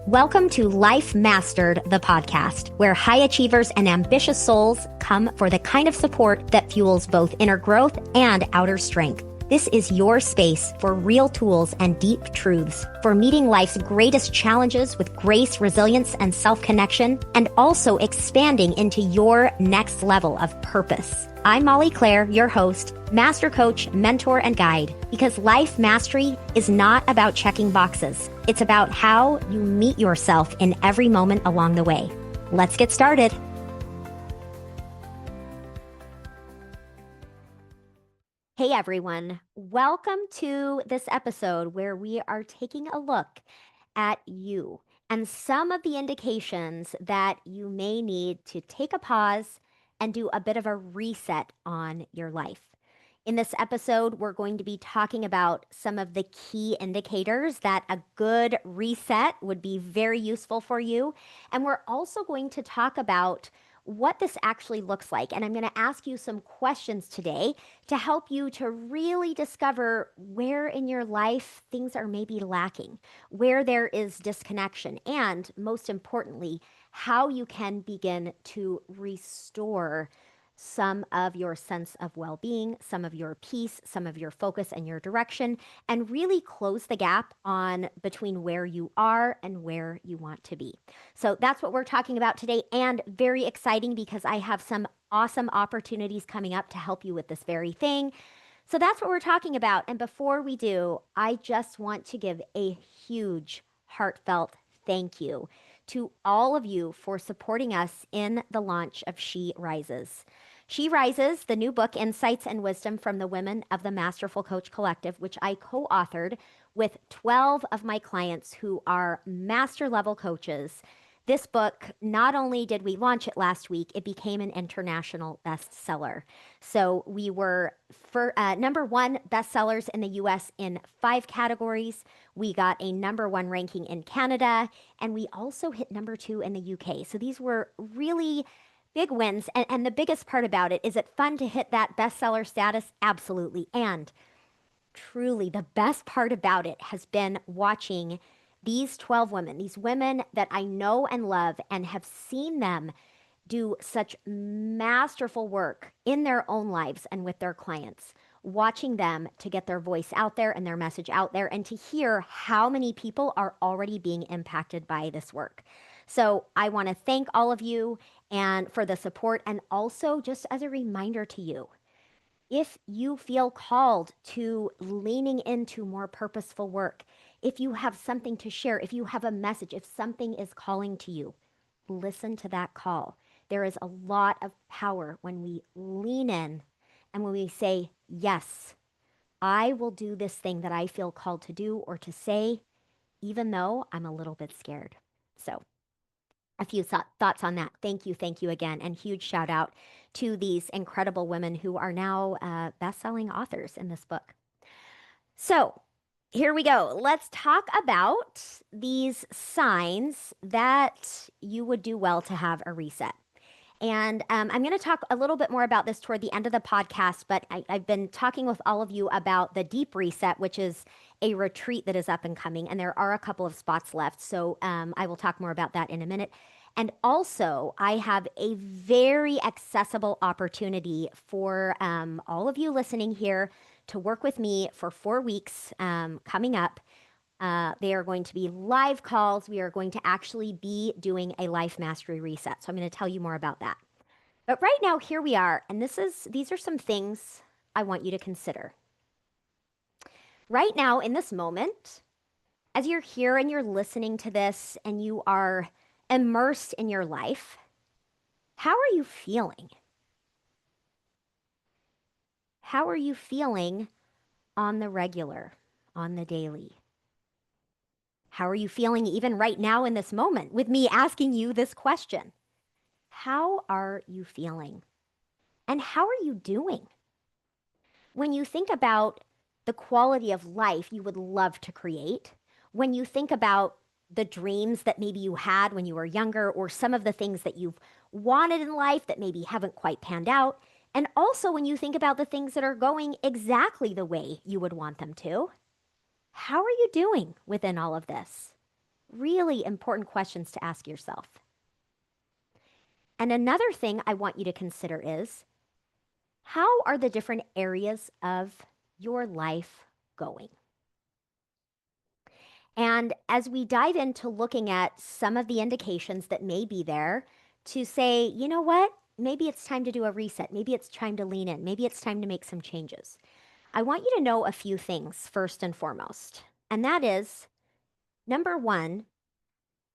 Welcome to Life Mastered, the podcast, where high achievers and ambitious souls come for the kind of support that fuels both inner growth and outer strength. This is your space for real tools and deep truths, for meeting life's greatest challenges with grace, resilience, and self-connection, and also expanding into your next level of purpose. I'm Molly Claire, your host, master coach, mentor, and guide, because life mastery is not about checking boxes. It's about how you meet yourself in every moment along the way. Let's get started. Hey everyone, welcome to this episode where we are taking a look at you and some of the indications that you may need to take a pause and do a bit of a reset on your life. In this episode, we're going to be talking about some of the key indicators that a good reset would be very useful for you. And we're also going to talk about what this actually looks like. And I'm going to ask you some questions today to help you to really discover where in your life things are maybe lacking, where there is disconnection, and most importantly, how you can begin to restore some of your sense of well-being, some of your peace, some of your focus and your direction, and really close the gap on between where you are and where you want to be. So that's what we're talking about today, and very exciting because I have some awesome opportunities coming up to help you with this very thing. So that's what we're talking about. And before we do, I just want to give a huge heartfelt thank you to all of you for supporting us in the launch of She Rises. She Rises, the new book, Insights and Wisdom from the Women of the Masterful Coach Collective, which I co-authored with 12 of my clients who are master level coaches. This book, not only did we launch it last week, it became an international bestseller. So we were number one bestsellers in the US in 5 categories. We got a number 1 ranking in Canada, and we also hit number 2 in the UK. So these were really big wins. And the biggest part about it, is it fun to hit that bestseller status? Absolutely. And truly, the best part about it has been watching these 12 women, these women that I know and love and have seen them do such masterful work in their own lives and with their clients, watching them to get their voice out there and their message out there, and to hear how many people are already being impacted by this work. So I want to thank all of you and for the support, and also just as a reminder to you, if you feel called to leaning into more purposeful work, if you have something to share, if you have a message, if something is calling to you, listen to that call. There is a lot of power when we lean in and when we say, yes, I will do this thing that I feel called to do or to say, even though I'm a little bit scared. So a few thoughts on that. Thank you again. And huge shout out to these incredible women who are now best-selling authors in this book. So here we go. Let's talk about these signs that you would do well to have a reset. And I'm going to talk a little bit more about this toward the end of the podcast, but I've been talking with all of you about the Deep Reset, which is a retreat that is up and coming, and there are a couple of spots left. So I will talk more about that in a minute. And also, I have a very accessible opportunity for all of you listening here to work with me for 4 weeks coming up. They are going to be live calls. We are going to actually be doing a life mastery reset. So I'm going to tell you more about that. But right now, here we are. And these are some things I want you to consider. Right now, in this moment, as you're here and you're listening to this and you are immersed in your life, how are you feeling? How are you feeling on the regular, on the daily? How are you feeling even right now in this moment with me asking you this question? How are you feeling? And how are you doing? When you think about the quality of life you would love to create, when you think about the dreams that maybe you had when you were younger, or some of the things that you've wanted in life that maybe haven't quite panned out, and also when you think about the things that are going exactly the way you would want them to, how are you doing within all of this? really important questions to ask yourself. And another thing I want you to consider is, how are the different areas of your life going? And as we dive into looking at some of the indications that may be there to say, you know what? Maybe it's time to do a reset. Maybe it's time to lean in. Maybe it's time to make some changes. I want you to know a few things first and foremost. And that is, number one,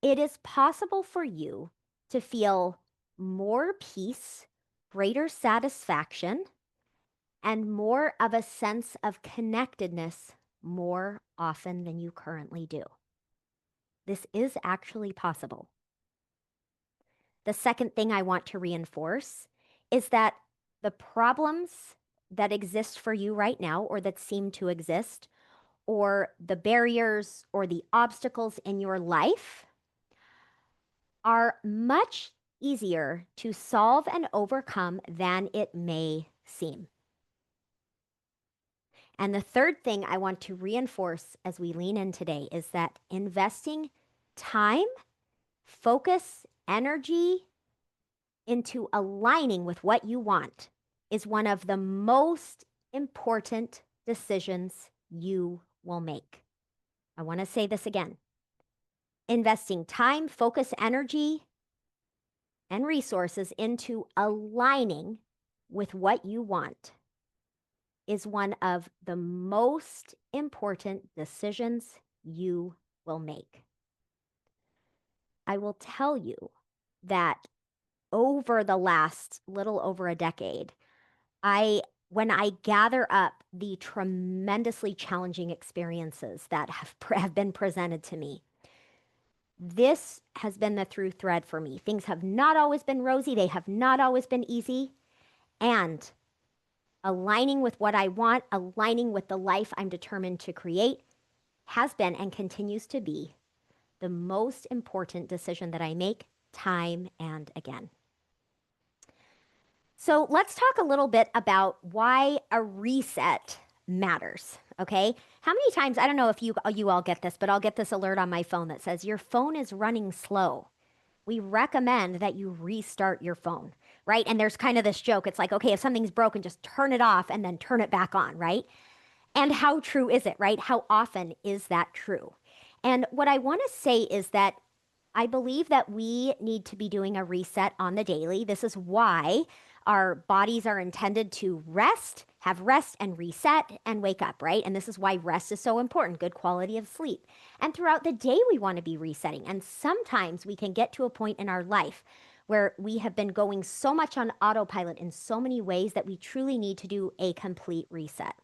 it is possible for you to feel more peace, greater satisfaction, and more of a sense of connectedness more often than you currently do. This is actually possible. The second thing I want to reinforce is that the problems that exist for you right now, or that seem to exist, or the barriers or the obstacles in your life, are much easier to solve and overcome than it may seem. And the third thing I want to reinforce as we lean in today is that investing time, focus, energy into aligning with what you want is one of the most important decisions you will make. I want to say this again. Investing time, focus, energy, and resources into aligning with what you want is one of the most important decisions you will make. I will tell you that over the last little over a decade, when I gather up the tremendously challenging experiences that have been presented to me, this has been the through thread for me. Things have not always been rosy. They have not always been easy. And aligning with what I want, aligning with the life I'm determined to create, has been and continues to be the most important decision that I make time and again. So let's talk a little bit about why a reset matters, okay? How many times, I don't know if you all get this, but I'll get this alert on my phone that says your phone is running slow. We recommend that you restart your phone, right? And there's kind of this joke. It's like, okay, if something's broken, just turn it off and then turn it back on, right? And how true is it, right? How often is that true? And what I want to say is that I believe that we need to be doing a reset on the daily. This is why our bodies are intended to have rest and reset and wake up, right? And this is why rest is so important, good quality of sleep. And throughout the day, we want to be resetting. And sometimes we can get to a point in our life where we have been going so much on autopilot in so many ways that we truly need to do a complete reset.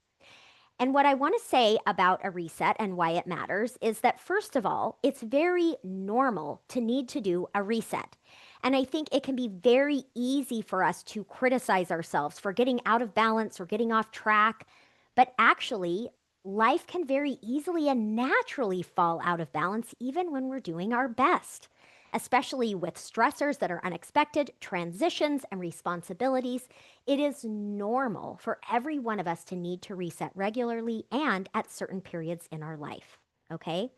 And what I want to say about a reset and why it matters is that, first of all, it's very normal to need to do a reset. And I think it can be very easy for us to criticize ourselves for getting out of balance or getting off track. But actually, life can very easily and naturally fall out of balance even when we're doing our best, especially with stressors that are unexpected, transitions, and responsibilities. It is normal for every one of us to need to reset regularly and at certain periods in our life, okay?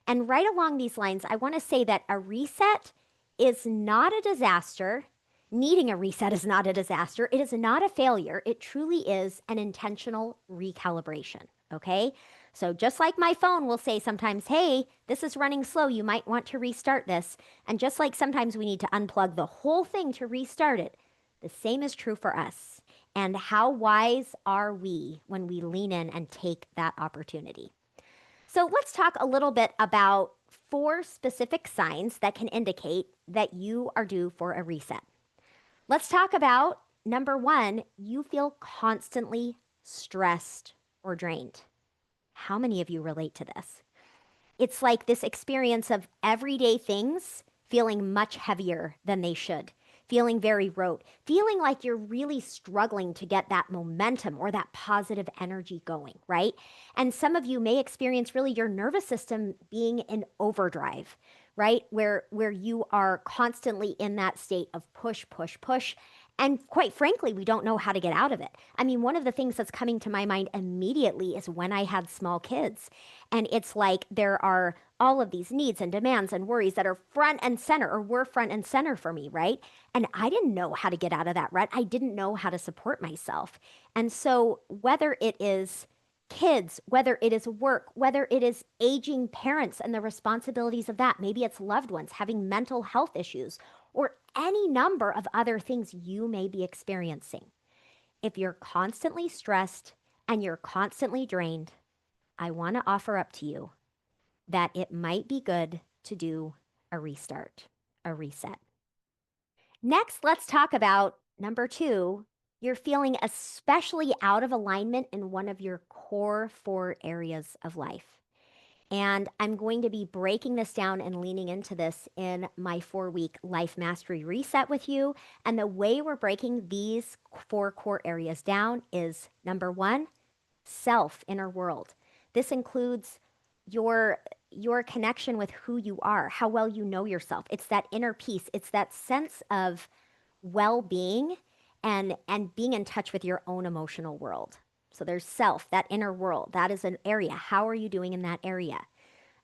And right along these lines, I want to say that a reset is not a disaster. Needing a reset is not a disaster. It is not a failure. It truly is an intentional recalibration, okay? So just like my phone will say sometimes, hey, this is running slow, you might want to restart this. And just like sometimes we need to unplug the whole thing to restart it, the same is true for us. And how wise are we when we lean in and take that opportunity? So let's talk a little bit about 4 specific signs that can indicate that you are due for a reset. Let's talk about number 1, you feel constantly stressed or drained. How many of you relate to this? It's like this experience of everyday things feeling much heavier than they should, feeling very rote, feeling like you're really struggling to get that momentum or that positive energy going, right? And some of you may experience really your nervous system being in overdrive, right? Where you are constantly in that state of push, push, push, And quite frankly, we don't know how to get out of it. I mean, one of the things that's coming to my mind immediately is when I had small kids. And it's like there are all of these needs and demands and worries that are front and center or were front and center for me, right? And I didn't know how to get out of that rut. I didn't know how to support myself. And so, whether it is kids, whether it is work, whether it is aging parents and the responsibilities of that, maybe it's loved ones having mental health issues, or any number of other things you may be experiencing. If you're constantly stressed and you're constantly drained, I want to offer up to you that it might be good to do a restart, a reset. Next, let's talk about number two. You're feeling especially out of alignment in one of your core four areas of life. And I'm going to be breaking this down and leaning into this in my 4-week life mastery reset with you. And the way we're breaking these four core areas down is number one, self, inner world. This includes your your connection with who you are, how well you know yourself. It's that inner peace. It's that sense of well-being and being in touch with your own emotional world. So there's self, that inner world. That is an area. How are you doing in that area?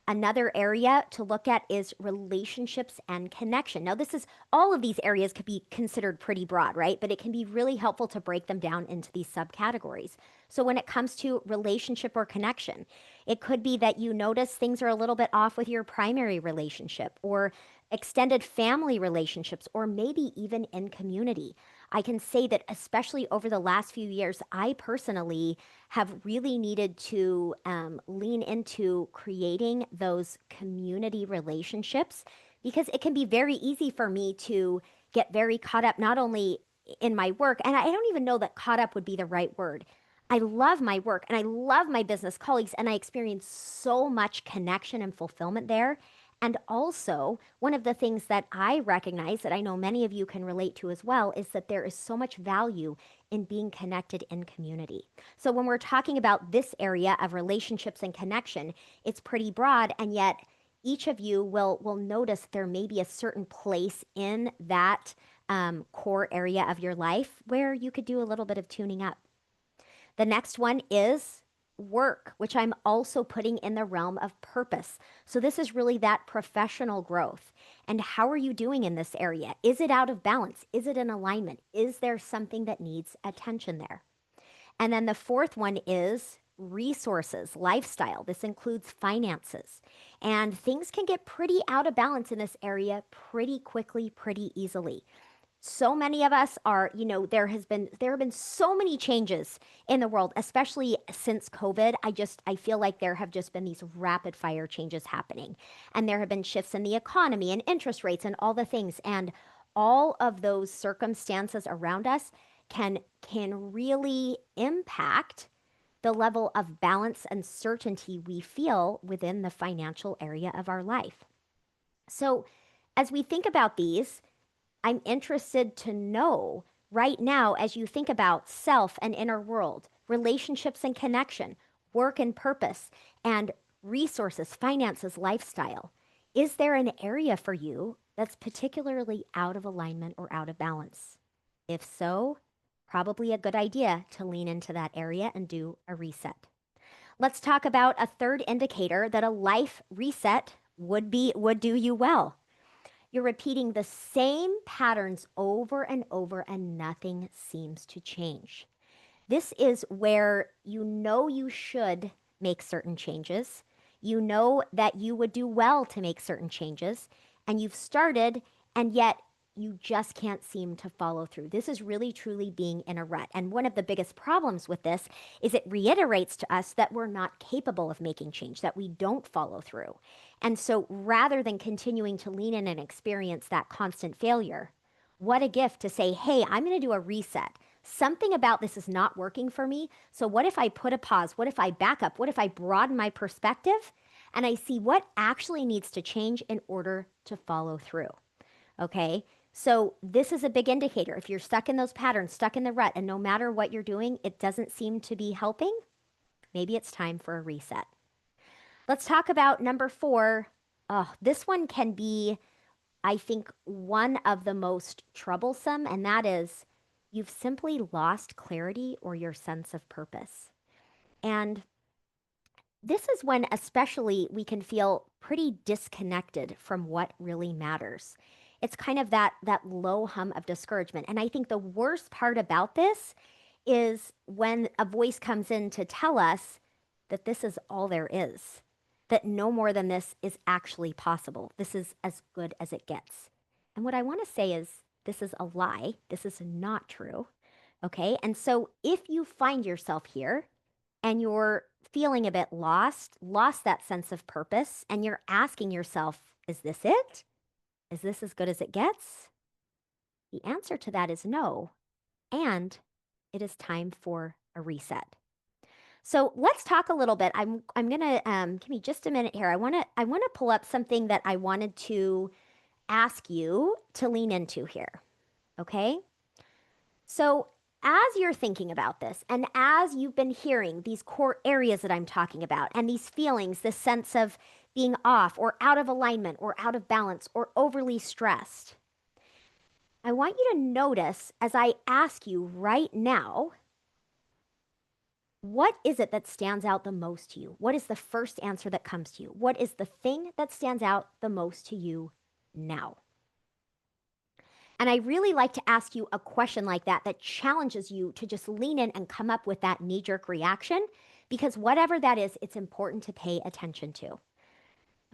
Another area to look at is relationships and connection. Now, this is all of these areas could be considered pretty broad, right? But it can be really helpful to break them down into these subcategories. So, when it comes to relationship or connection, it could be that you notice things are a little bit off with your primary relationship or extended family relationships, or maybe even in community. I can say that, especially over the last few years, I personally have really needed to lean into creating those community relationships because it can be very easy for me to get very caught up, not only in my work, and I don't even know that caught up would be the right word. I love my work and I love my business colleagues, and I experience so much connection and fulfillment there. And also, one of the things that I recognize that I know many of you can relate to as well is that there is so much value in being connected in community. So, when we're talking about this area of relationships and connection, it's pretty broad, and yet each of you will notice there may be a certain place in that core area of your life where you could do a little bit of tuning up. The next one is work, which I'm also putting in the realm of purpose. So this is really that professional growth. And how are you doing in this area? Is it out of balance? Is it in alignment? Is there something that needs attention there? And then the fourth one is resources, lifestyle. This includes finances. And things can get pretty out of balance in this area pretty quickly, pretty easily. So many of us are, there have been so many changes in the world, especially since COVID. I feel like there have just been these rapid fire changes happening, and there have been shifts in the economy and interest rates and all the things, and all of those circumstances around us can really impact the level of balance and certainty we feel within the financial area of our life. So as we think about these, I'm interested to know right now, as you think about self and inner world, relationships and connection, work and purpose, and resources, finances, lifestyle, is there an area for you that's particularly out of alignment or out of balance? If so, probably a good idea to lean into that area and do a reset. Let's talk about a third indicator that a life reset would do you well. You're repeating the same patterns over and over, and nothing seems to change. This is where you know you should make certain changes. You know that you would do well to make certain changes, and you've started, and yet you just can't seem to follow through. This is really truly being in a rut. And one of the biggest problems with this is it reiterates to us that we're not capable of making change, that we don't follow through. And so rather than continuing to lean in and experience that constant failure, what a gift to say, hey, I'm going to do a reset. Something about this is not working for me. So, what if I put a pause? What if I back up? What if I broaden my perspective and I see what actually needs to change in order to follow through? Okay. So, this is a big indicator. If you're stuck in those patterns, stuck in the rut, and no matter what you're doing, it doesn't seem to be helping, maybe it's time for a reset. Let's talk about number four. Oh, this one can be, I think, one of the most troublesome, and that is you've simply lost clarity or your sense of purpose. And this is when, especially, we can feel pretty disconnected from what really matters. It's kind of that low hum of discouragement. And I think the worst part about this is when a voice comes in to tell us that this is all there is, that no more than this is actually possible. This is as good as it gets. And what I want to say is this is a lie. This is not true. Okay. And so if you find yourself here and you're feeling a bit lost that sense of purpose, and you're asking yourself, is this it? Is this as good as it gets? The answer to that is no. And it is time for a reset. So let's talk a little bit. I'm gonna give me just a minute here. I wanna pull up something that I wanted to ask you to lean into here. Okay? So as you're thinking about this, and as you've been hearing these core areas that I'm talking about, and these feelings, this sense of being off or out of alignment or out of balance or overly stressed, I want you to notice as I ask you right now, what is it that stands out the most to you? What is the first answer that comes to you? What is the thing that stands out the most to you now? And I really like to ask you a question like that that challenges you to just lean in and come up with that knee jerk reaction, because whatever that is, it's important to pay attention to.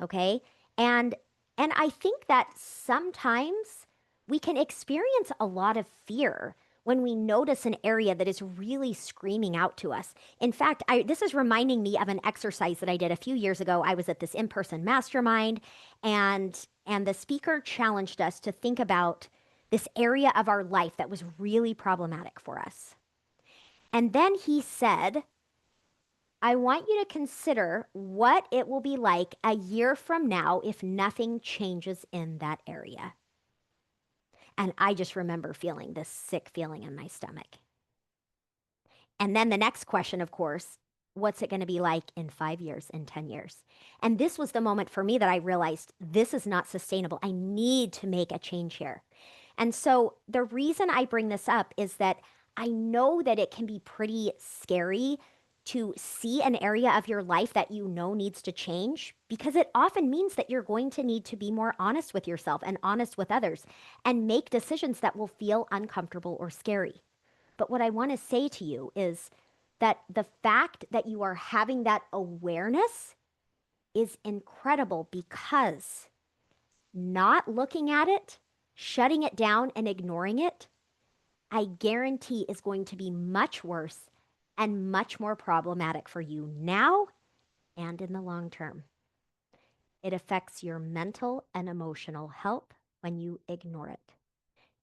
Okay? And and I think that sometimes we can experience a lot of fear when we notice an area that is really screaming out to us. In fact, this is reminding me of an exercise that I did a few years ago. I was at this in-person mastermind, and the speaker challenged us to think about this area of our life that was really problematic for us. And then he said, I want you to consider what it will be like a year from now if nothing changes in that area. And I just remember feeling this sick feeling in my stomach. And then the next question, of course, what's it going to be like in 5 years, in 10 years? And this was the moment for me that I realized this is not sustainable. I need to make a change here. And so the reason I bring this up is that I know that it can be pretty scary to see an area of your life that you know needs to change, because it often means that you're going to need to be more honest with yourself and honest with others and make decisions that will feel uncomfortable or scary. But what I want to say to you is that the fact that you are having that awareness is incredible, because not looking at it, shutting it down, and ignoring it, I guarantee is going to be much worse and much more problematic for you now and in the long term. It affects your mental and emotional health when you ignore it.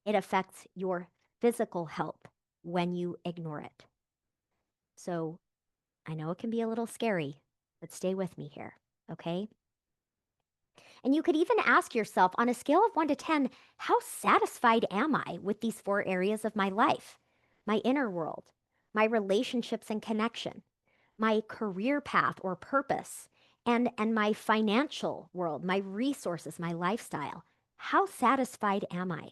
It affects your physical health when you ignore it. So I know it can be a little scary, but stay with me here, okay? And you could even ask yourself, on a scale of 1 to 10, how satisfied am I with these 4 areas of my life? My inner world, my relationships and connection, my career path or purpose, and my financial world, my resources, my lifestyle. How satisfied am I?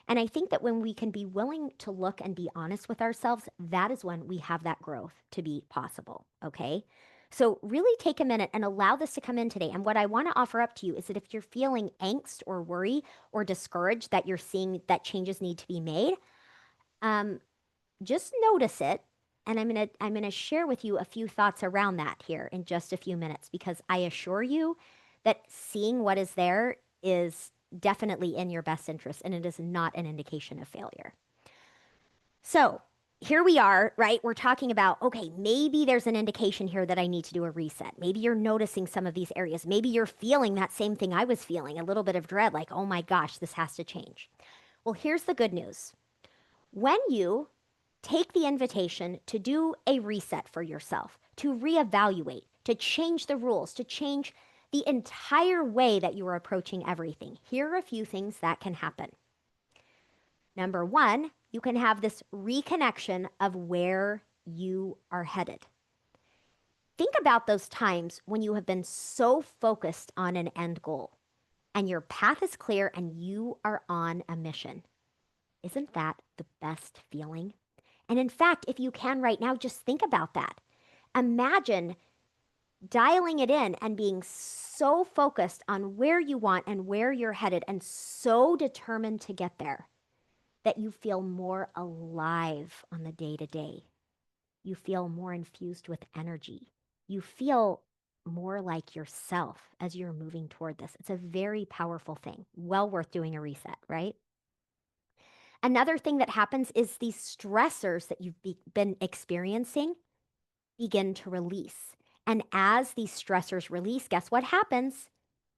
And I think that when we can be willing to look and be honest with ourselves, that is when we have that growth to be possible. Okay. So really take a minute and allow this to come in today. And what I want to offer up to you is that if you're feeling angst or worry or discouraged that you're seeing that changes need to be made, um, just notice it. And I'm gonna share with you a few thoughts around that here in just a few minutes, because I assure you that seeing what is there is definitely in your best interest, and it is not an indication of failure. So here we are, right? We're talking about, okay, maybe there's an indication here that I need to do a reset. Maybe you're noticing some of these areas. Maybe you're feeling that same thing I was feeling, a little bit of dread, like, oh my gosh, this has to change. Well, here's the good news. When you take the invitation to do a reset for yourself, to reevaluate, to change the rules, to change the entire way that you are approaching everything, here are a few things that can happen. Number one, you can have this reconnection of where you are headed. Think about those times when you have been so focused on an end goal and your path is clear and you are on a mission. Isn't that the best feeling? And in fact, if you can right now, just think about that. Imagine dialing it in and being so focused on where you want and where you're headed and so determined to get there that you feel more alive on the day to day. You feel more infused with energy. You feel more like yourself as you're moving toward this. It's a very powerful thing. Well worth doing a reset, right? Another thing that happens is these stressors that you've been experiencing begin to release. And as these stressors release, guess what happens?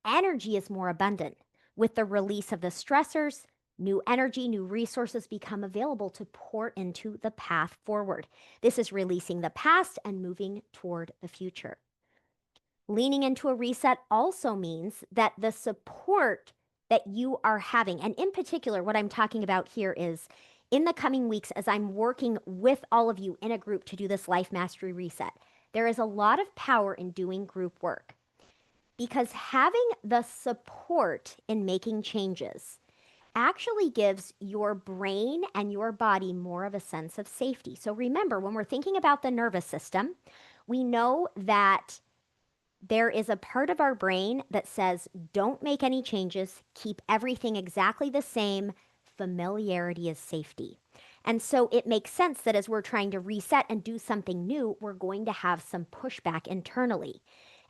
Energy is more abundant. With the release of the stressors, new energy, new resources become available to pour into the path forward. This is releasing the past and moving toward the future. Leaning into a reset also means that the support that you are having, and in particular, what I'm talking about here is in the coming weeks, as I'm working with all of you in a group to do this life mastery reset, there is a lot of power in doing group work because having the support in making changes actually gives your brain and your body more of a sense of safety. So remember, when we're thinking about the nervous system, we know that there is a part of our brain that says, don't make any changes, keep everything exactly the same. Familiarity is safety. And so it makes sense that as we're trying to reset and do something new, we're going to have some pushback internally.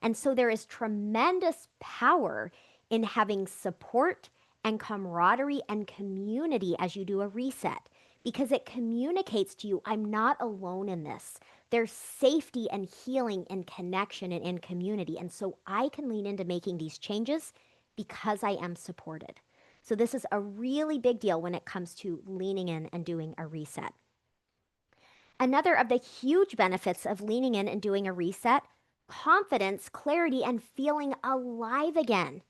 And so there is tremendous power in having support and camaraderie and community as you do a reset because it communicates to you, I'm not alone in this. There's safety and healing and connection and in community. And so I can lean into making these changes because I am supported. So this is a really big deal when it comes to leaning in and doing a reset. Another of the huge benefits of leaning in and doing a reset, confidence, clarity, and feeling alive again.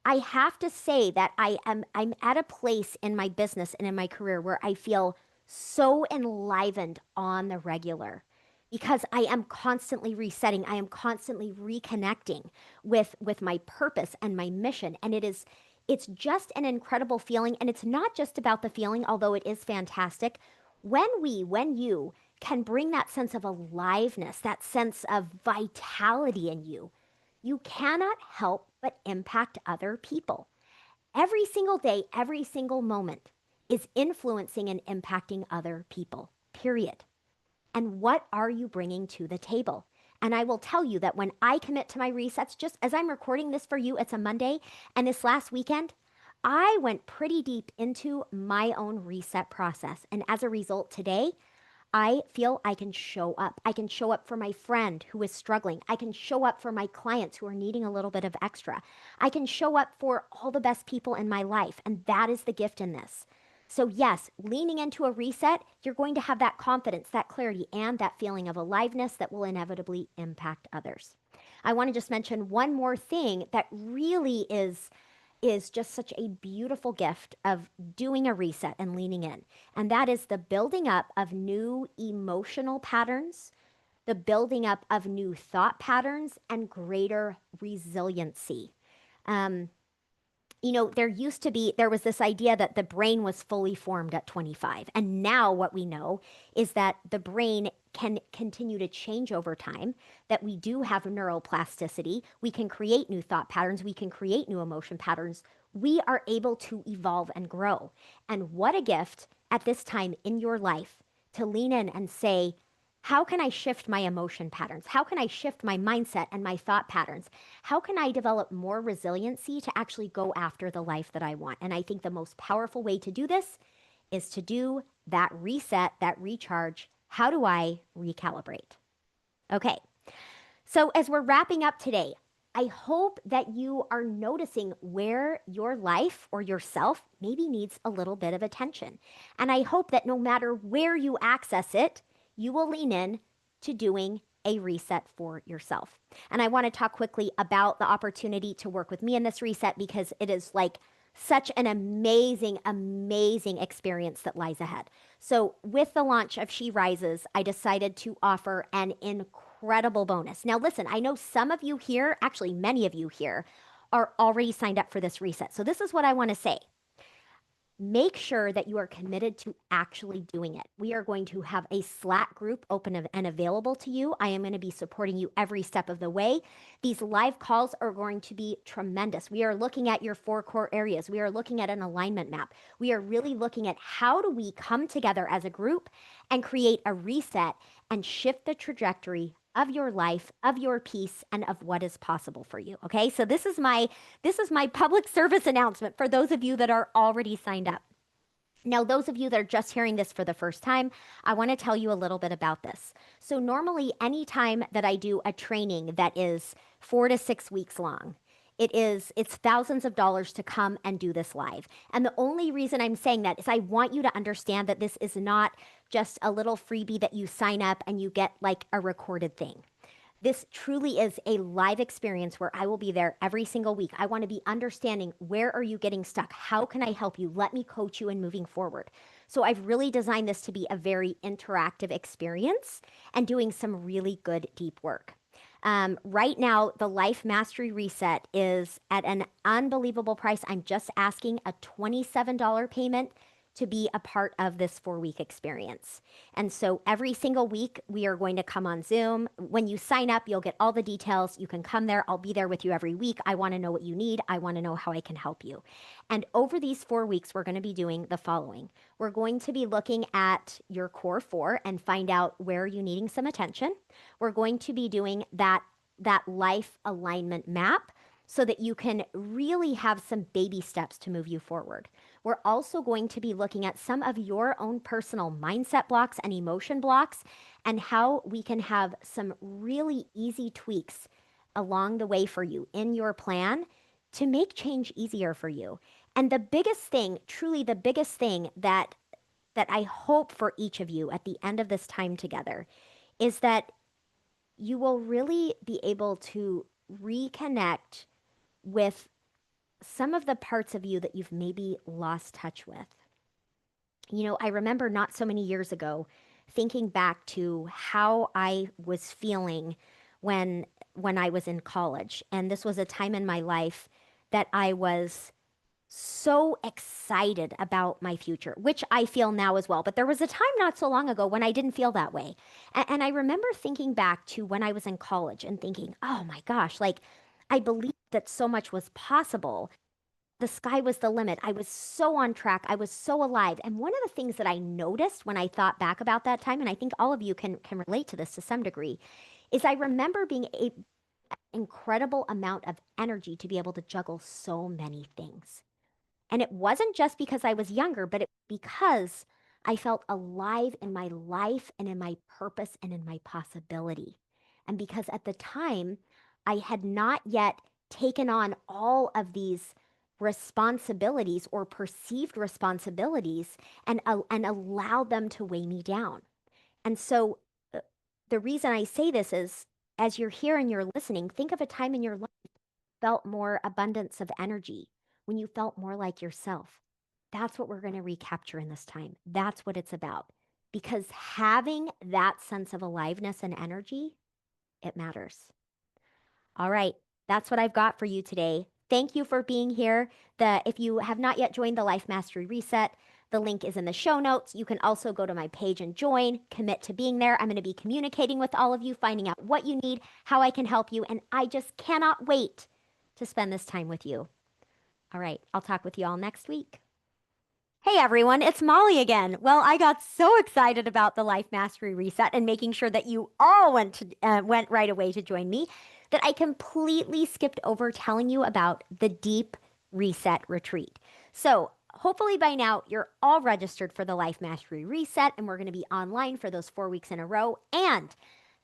I have to say that I'm at a place in my business and in my career where I feel so enlivened on the regular because I am constantly resetting. I am constantly reconnecting with my purpose and my mission. And it's just an incredible feeling. And it's not just about the feeling, although it is fantastic. When you can bring that sense of aliveness, that sense of vitality in you, you cannot help but impact other people. Every single day, every single moment is influencing and impacting other people, period. And what are you bringing to the table? And I will tell you that when I commit to my resets, just as I'm recording this for you, it's a Monday, and this last weekend, I went pretty deep into my own reset process. And as a result, today, I feel I can show up. I can show up for my friend who is struggling. I can show up for my clients who are needing a little bit of extra. I can show up for all the best people in my life. And that is the gift in this. So, yes, leaning into a reset, you're going to have that confidence, that clarity, and that feeling of aliveness that will inevitably impact others. I want to just mention one more thing that really is just such a beautiful gift of doing a reset and leaning in. And that is the building up of new emotional patterns, the building up of new thought patterns, and greater resiliency. Um, there was this idea that the brain was fully formed at 25. And now what we know is that the brain can continue to change over time, that we do have neuroplasticity. We can create new thought patterns. We can create new emotion patterns. We are able to evolve and grow. And what a gift at this time in your life to lean in and say, how can I shift my emotion patterns? How can I shift my mindset and my thought patterns? How can I develop more resiliency to actually go after the life that I want? And I think the most powerful way to do this is to do that reset, that recharge. How do I recalibrate? Okay, so as we're wrapping up today, I hope that you are noticing where your life or yourself maybe needs a little bit of attention. And I hope that no matter where you access it, you will lean in to doing a reset for yourself. And I want to talk quickly about the opportunity to work with me in this reset because it is like such an amazing, amazing experience that lies ahead. So, with the launch of She Rises, I decided to offer an incredible bonus. Now, listen, I know some of you here, actually, many of you here, are already signed up for this reset. So, this is what I want to say. make sure that you are committed to actually doing it. We are going to have a Slack group open and available to you. I am going to be supporting you every step of the way. These live calls are going to be tremendous. We are looking at your four core areas. We are looking at an alignment map. We are really looking at how do we come together as a group and create a reset and shift the trajectory of your life, of your peace, and of what is possible for you. Okay? So this is my public service announcement for those of you that are already signed up. Now, those of you that are just hearing this for the first time, I want to tell you a little bit about this. So, normally, anytime that I do a training that is 4 to 6 weeks long, it's thousands of dollars to come and do this live. And the only reason I'm saying that is I want you to understand that this is not just a little freebie that you sign up and you get like a recorded thing. This truly is a live experience where I will be there every single week. I want to be understanding where are you getting stuck? How can I help you? Let me coach you in moving forward. So I've really designed this to be a very interactive experience and doing some really good deep work. Right now, the Life Mastery Reset is at an unbelievable price. I'm just asking a $27 payment to be a part of this 4 week experience. And so every single week, we are going to come on Zoom. When you sign up, you'll get all the details. You can come there. I'll be there with you every week. I want to know what you need. I want to know how I can help you. And over these 4 weeks, we're going to be doing the following. We're going to be looking at your core four and find out where you're needing some attention. We're going to be doing that life alignment map so that you can really have some baby steps to move you forward. We're also going to be looking at some of your own personal mindset blocks and emotion blocks and how we can have some really easy tweaks along the way for you in your plan to make change easier for you. And the biggest thing, truly the biggest thing that I hope for each of you at the end of this time together is that you will really be able to reconnect with some of the parts of you that you've maybe lost touch with. I remember not so many years ago thinking back to how I was feeling when when I was in college. And this was a time in my life that I was so excited about my future, which I feel now as well. But there was a time not so long ago when I didn't feel that way. And I remember thinking back to when I was in college and thinking, oh my gosh, like I believed that so much was possible. The sky was the limit. I was so on track. I was so alive. And one of the things that I noticed when I thought back about that time, and I think all of you can relate to this to some degree, is I remember being an incredible amount of energy to be able to juggle so many things. And it wasn't just because I was younger, but it because I felt alive in my life and in my purpose and in my possibility. And because at the time, I had not yet taken on all of these responsibilities or perceived responsibilities and allowed them to weigh me down. And so the reason I say this is as you're here and you're listening, think of a time in your life felt more abundance of energy, when you felt more like yourself. That's what we're going to recapture in this time. That's what it's about. Because having that sense of aliveness and energy, it matters. All right, that's what I've got for you today. Thank you for being here. If you have not yet joined the Life Mastery Reset, the link is in the show notes. You can also go to my page and join, commit to being there. I'm going to be communicating with all of you, finding out what you need, how I can help you, and I just cannot wait to spend this time with you. All right, I'll talk with you all next week. Hey everyone, it's Molly again. Well, I got so excited about the Life Mastery Reset and making sure that you all went right away to join me that I completely skipped over telling you about the Deep Reset Retreat. So, hopefully by now you're all registered for the Life Mastery Reset and we're going to be online for those 4 weeks in a row. And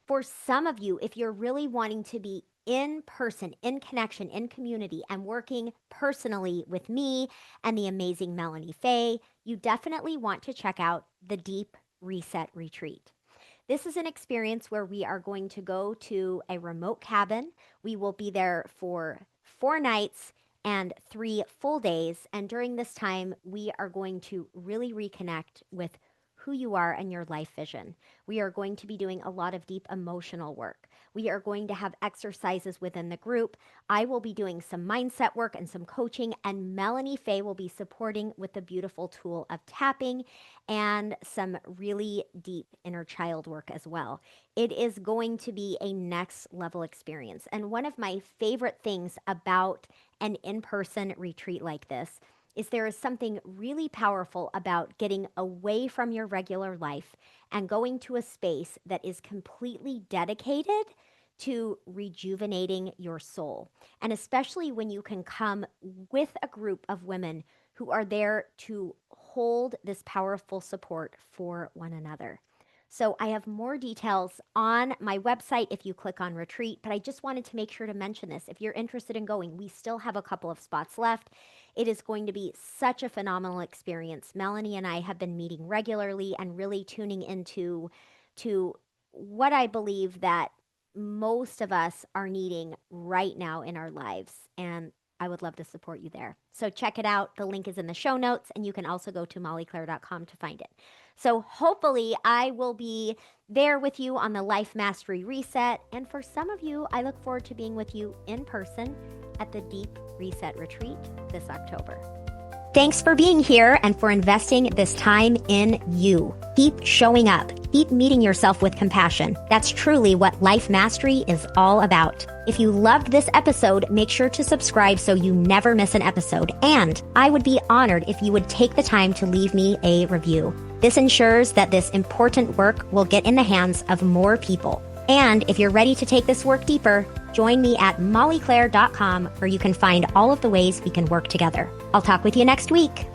for some of you, if you're really wanting to be in person, in connection, in community, and working personally with me and the amazing Melanie Fay, you definitely want to check out the Deep Reset Retreat. This is an experience where we are going to go to a remote cabin. We will be there for 4 nights and 3 full days. And during this time, we are going to really reconnect with who you are and your life vision. We are going to be doing a lot of deep emotional work. We are going to have exercises within the group. I will be doing some mindset work and some coaching, and Melanie Faye will be supporting with the beautiful tool of tapping and some really deep inner child work as well. It is going to be a next level experience. And one of my favorite things about an in-person retreat like this is there is something really powerful about getting away from your regular life and going to a space that is completely dedicated to rejuvenating your soul. And especially when you can come with a group of women who are there to hold this powerful support for one another. So I have more details on my website if you click on retreat, but I just wanted to make sure to mention this. If you're interested in going, we still have a couple of spots left. It is going to be such a phenomenal experience. Melanie and I have been meeting regularly and really tuning into what I believe that most of us are needing right now in our lives. And I would love to support you there. So check it out. The link is in the show notes, and you can also go to mollyclaire.com to find it. So hopefully I will be there with you on the Life Mastery Reset. And for some of you, I look forward to being with you in person at the Deep Reset Retreat this October. Thanks for being here and for investing this time in you. Keep showing up. Keep meeting yourself with compassion. That's truly what Life Mastery is all about. If you loved this episode, make sure to subscribe so you never miss an episode. And I would be honored if you would take the time to leave me a review. This ensures that this important work will get in the hands of more people. And if you're ready to take this work deeper, join me at mollyclaire.com, where you can find all of the ways we can work together. I'll talk with you next week.